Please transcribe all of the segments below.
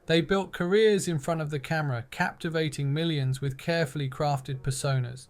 They built careers in front of the camera, captivating millions with carefully crafted personas.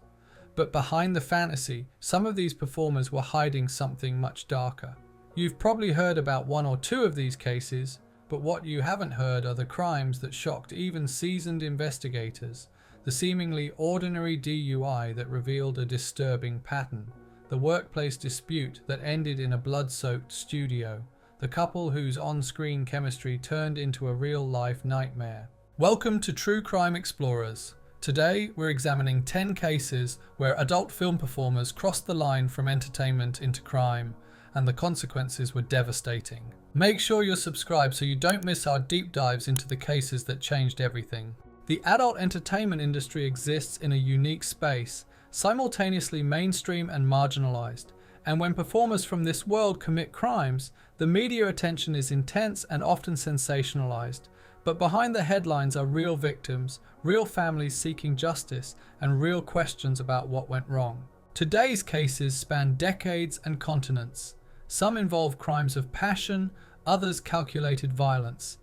But behind the fantasy, some of these performers were hiding something much darker. You've probably heard about one or two of these cases, but what you haven't heard are the crimes that shocked even seasoned investigators, the seemingly ordinary DUI that revealed a disturbing pattern, the workplace dispute that ended in a blood-soaked studio, the couple whose on-screen chemistry turned into a real-life nightmare. Welcome to True Crime Explorers. Today, we're examining 10 cases where adult film performers crossed the line from entertainment into crime, and the consequences were devastating. Make sure you're subscribed so you don't miss our deep dives into the cases that changed everything. The adult entertainment industry exists in a unique space, simultaneously mainstream and marginalized. And when performers from this world commit crimes, the media attention is intense and often sensationalized. But behind the headlines are real victims, real families seeking justice, and real questions about what went wrong. Today's cases span decades and continents. Some involve crimes of passion, others calculated violence.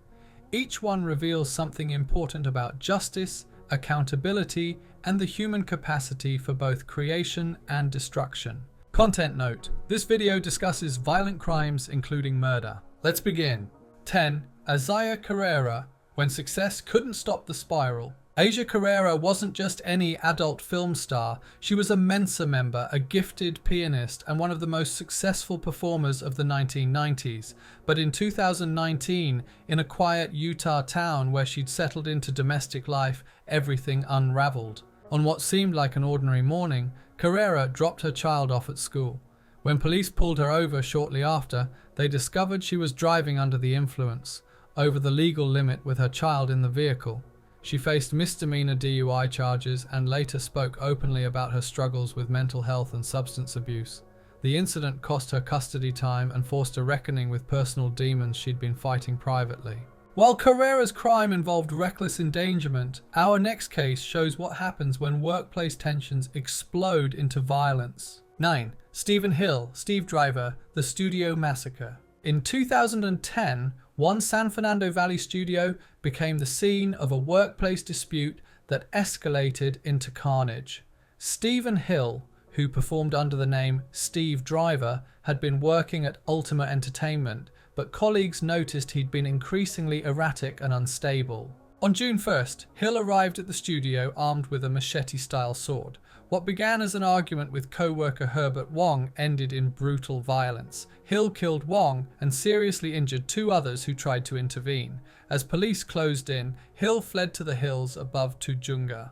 Each one reveals something important about justice, accountability, and the human capacity for both creation and destruction. Content note: this video discusses violent crimes including murder. Let's begin. 10. Asia Carrera, when success couldn't stop the spiral. Asia Carrera wasn't just any adult film star, she was a Mensa member, a gifted pianist, and one of the most successful performers of the 1990s. But in 2019, in a quiet Utah town where she'd settled into domestic life, everything unraveled. On what seemed like an ordinary morning, Carrera dropped her child off at school. When police pulled her over shortly after, they discovered she was driving under the influence, over the legal limit with her child in the vehicle. She faced misdemeanor DUI charges and later spoke openly about her struggles with mental health and substance abuse. The incident cost her custody time and forced a reckoning with personal demons she'd been fighting privately. While Carrera's crime involved reckless endangerment, our next case shows what happens when workplace tensions explode into violence. 9. Stephen Hill, Steve Driver, The Studio Massacre. In 2010, one San Fernando Valley studio became the scene of a workplace dispute that escalated into carnage. Stephen Hill, who performed under the name Steve Driver, had been working at Ultima Entertainment, but colleagues noticed he'd been increasingly erratic and unstable. On June 1st, Hill arrived at the studio armed with a machete-style sword. What began as an argument with co-worker Herbert Wong ended in brutal violence. Hill killed Wong and seriously injured two others who tried to intervene. As police closed in, Hill fled to the hills above Tujunga.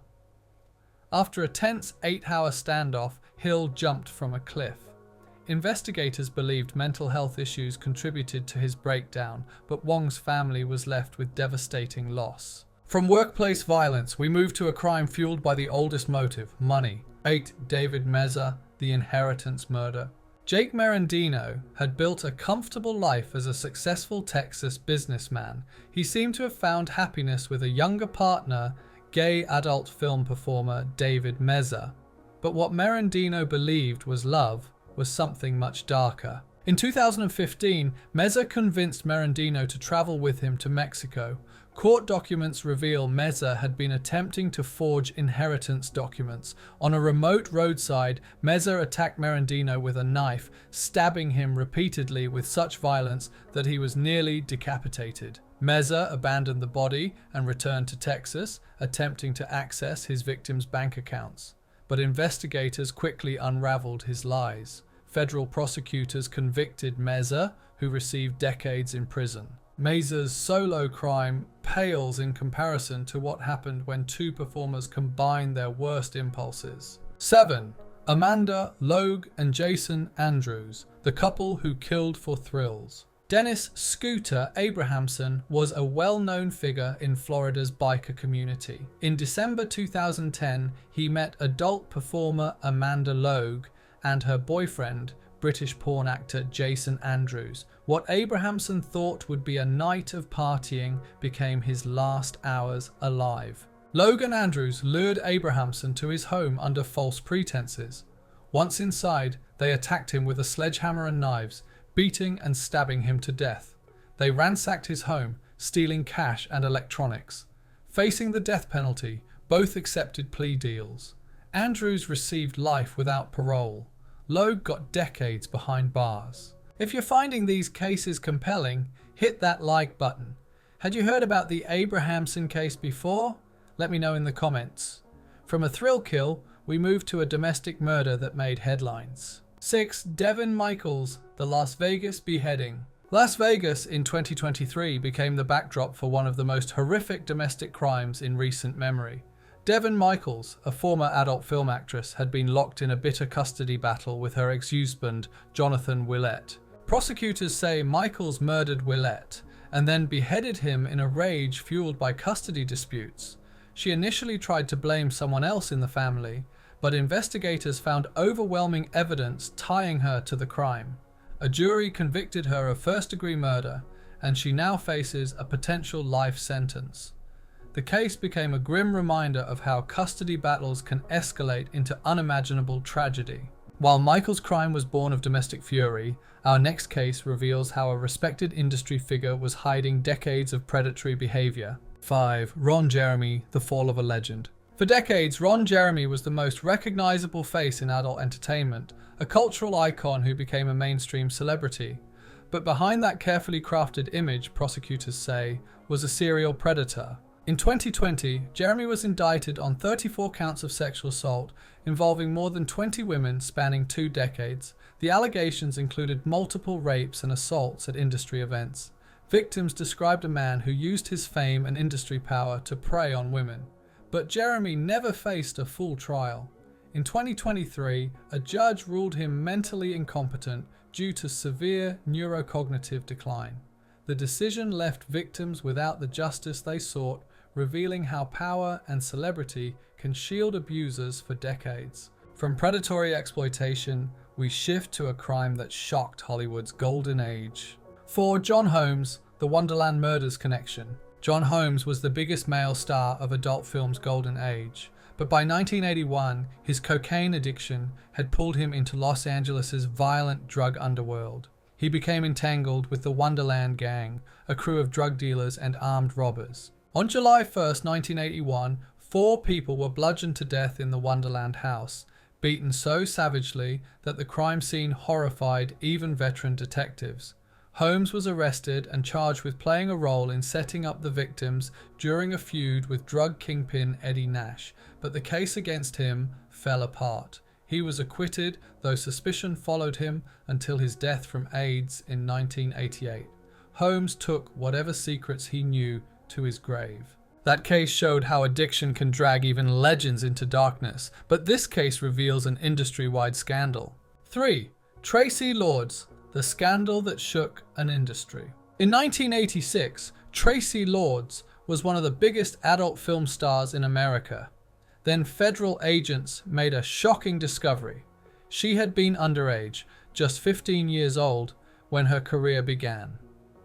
After a tense 8-hour standoff, Hill jumped from a cliff. Investigators believed mental health issues contributed to his breakdown, but Wong's family was left with devastating loss. From workplace violence, we move to a crime fueled by the oldest motive, money. 8. David Meza, The Inheritance Murder. Jake Merendino had built a comfortable life as a successful Texas businessman. He seemed to have found happiness with a younger partner, gay adult film performer David Meza. But what Merendino believed was love was something much darker. In 2015, Meza convinced Merendino to travel with him to Mexico. Court documents reveal Meza had been attempting to forge inheritance documents. On a remote roadside, Meza attacked Merendino with a knife, stabbing him repeatedly with such violence that he was nearly decapitated. Meza abandoned the body and returned to Texas, attempting to access his victims' bank accounts. But investigators quickly unraveled his lies. Federal prosecutors convicted Meza, who received decades in prison. Meza's solo crime pales in comparison to what happened when two performers combined their worst impulses. 7. Amanda Logue and Jason Andrews, the couple who killed for thrills. Dennis Scooter Abrahamson was a well-known figure in Florida's biker community. In December 2010, he met adult performer Amanda Logue and her boyfriend, British porn actor Jason Andrews. What Abrahamson thought would be a night of partying became his last hours alive. Logan Andrews lured Abrahamson to his home under false pretenses. Once inside, they attacked him with a sledgehammer and knives, beating and stabbing him to death. They ransacked his home, stealing cash and electronics. Facing the death penalty, both accepted plea deals. Andrews received life without parole. Logue got decades behind bars. If you're finding these cases compelling, hit that like button. Had you heard about the Abrahamson case before? Let me know in the comments. From a thrill kill, we move to a domestic murder that made headlines. 6. Devin Michaels, the Las Vegas beheading. Las Vegas in 2023 became the backdrop for one of the most horrific domestic crimes in recent memory. Devin Michaels, a former adult film actress, had been locked in a bitter custody battle with her ex-husband, Jonathan Willett. Prosecutors say Michaels murdered Willett and then beheaded him in a rage fueled by custody disputes. She initially tried to blame someone else in the family, but investigators found overwhelming evidence tying her to the crime. A jury convicted her of first-degree murder, and she now faces a potential life sentence. The case became a grim reminder of how custody battles can escalate into unimaginable tragedy. While Michael's crime was born of domestic fury, our next case reveals how a respected industry figure was hiding decades of predatory behavior. 5. Ron Jeremy, the fall of a legend. For decades, Ron Jeremy was the most recognizable face in adult entertainment, a cultural icon who became a mainstream celebrity. But behind that carefully crafted image, prosecutors say, was a serial predator. In 2020, Jeremy was indicted on 34 counts of sexual assault involving more than 20 women spanning 2 decades. The allegations included multiple rapes and assaults at industry events. Victims described a man who used his fame and industry power to prey on women. But Jeremy never faced a full trial. In 2023, a judge ruled him mentally incompetent due to severe neurocognitive decline. The decision left victims without the justice they sought, revealing how power and celebrity can shield abusers for decades. From predatory exploitation, we shift to a crime that shocked Hollywood's golden age. 4. John Holmes, the Wonderland Murders Connection. John Holmes was the biggest male star of adult film's golden age, but by 1981, his cocaine addiction had pulled him into Los Angeles' violent drug underworld. He became entangled with the Wonderland Gang, a crew of drug dealers and armed robbers. On July 1st, 1981, 4 people were bludgeoned to death in the Wonderland house, beaten so savagely that the crime scene horrified even veteran detectives. Holmes was arrested and charged with playing a role in setting up the victims during a feud with drug kingpin Eddie Nash, but the case against him fell apart. He was acquitted, though suspicion followed him until his death from AIDS in 1988. Holmes took whatever secrets he knew to his grave. That case showed how addiction can drag even legends into darkness, but this case reveals an industry-wide scandal. 3. Traci Lords, the scandal that shook an industry. In 1986, Traci Lords was one of the biggest adult film stars in America. Then federal agents made a shocking discovery. She had been underage, just 15 years old, when her career began.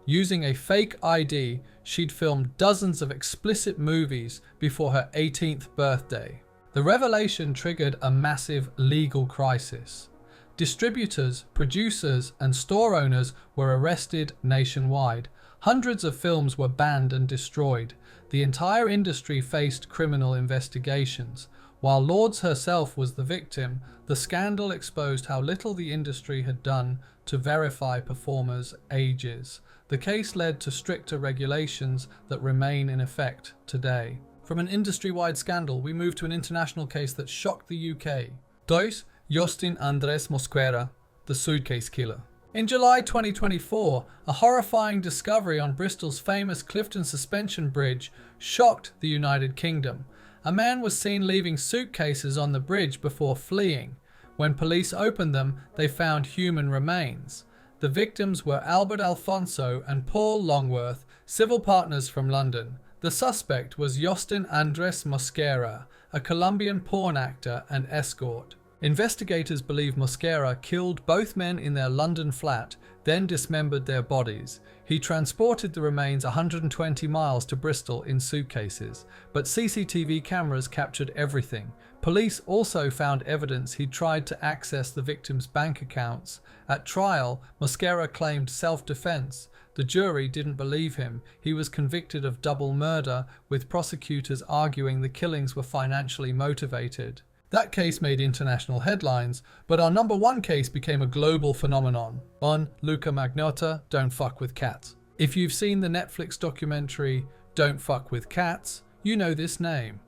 Using a fake ID, she'd filmed dozens of explicit movies before her 18th birthday. The revelation triggered a massive legal crisis. Distributors, producers, and store owners were arrested nationwide. Hundreds of films were banned and destroyed. The entire industry faced criminal investigations. While Lords herself was the victim, the scandal exposed how little the industry had done to verify performers' ages. The case led to stricter regulations that remain in effect today. From an industry-wide scandal, we move to an international case that shocked the UK. 2. Justin Andres Mosquera, the suitcase killer. In July 2024, a horrifying discovery on Bristol's famous Clifton Suspension Bridge shocked the United Kingdom. A man was seen leaving suitcases on the bridge before fleeing. When police opened them, they found human remains. The victims were Albert Alfonso and Paul Longworth, civil partners from London. The suspect was Justin Andres Mosquera, a Colombian porn actor and escort. Investigators believe Mosquera killed both men in their London flat, then dismembered their bodies. He transported the remains 120 miles to Bristol in suitcases, but CCTV cameras captured everything. Police also found evidence he tried to access the victims' bank accounts. At trial, Mosquera claimed self-defense. The The jury didn't believe him. He was convicted of double murder, with prosecutors arguing the killings were financially motivated. That case made international headlines, but our number one case became a global phenomenon. 1. Luca Magnotta, Don't Fuck with Cats. If you've seen the Netflix documentary Don't Fuck with Cats, you know this name.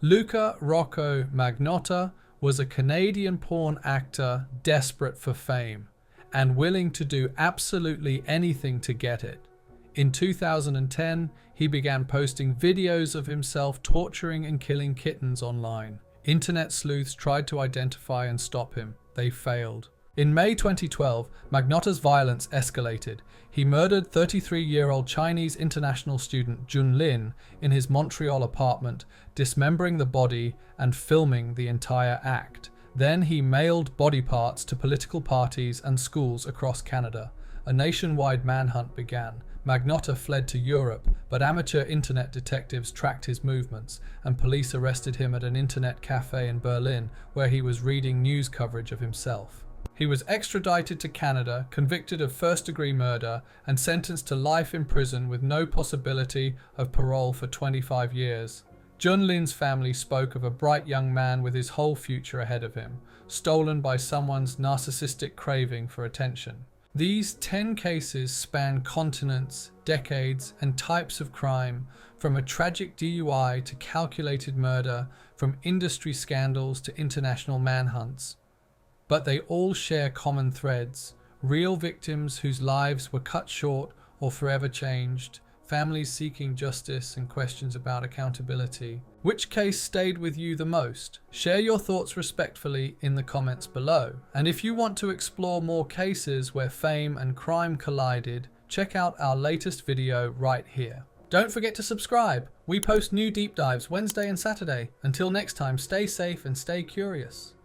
Luca Rocco Magnotta was a Canadian porn actor desperate for fame and willing to do absolutely anything to get it. In 2010, he began posting videos of himself torturing and killing kittens online. Internet sleuths tried to identify and stop him. They failed. In May 2012, Magnotta's violence escalated. He murdered 33-year-old Chinese international student Jun Lin in his Montreal apartment, dismembering the body and filming the entire act. Then he mailed body parts to political parties and schools across Canada. A nationwide manhunt began. Magnotta fled to Europe, but amateur internet detectives tracked his movements, and police arrested him at an internet cafe in Berlin where he was reading news coverage of himself. He was extradited to Canada, convicted of first-degree murder, and sentenced to life in prison with no possibility of parole for 25 years. Jun Lin's family spoke of a bright young man with his whole future ahead of him, stolen by someone's narcissistic craving for attention. These 10 cases span continents, decades, and types of crime, from a tragic DUI to calculated murder, from industry scandals to international manhunts. But they all share common threads: real victims whose lives were cut short or forever changed, families seeking justice, and questions about accountability. Which case stayed with you the most? Share your thoughts respectfully in the comments below. And if you want to explore more cases where fame and crime collided, check out our latest video right here. Don't forget to subscribe. We post new deep dives Wednesday and Saturday. Until next time, stay safe and stay curious.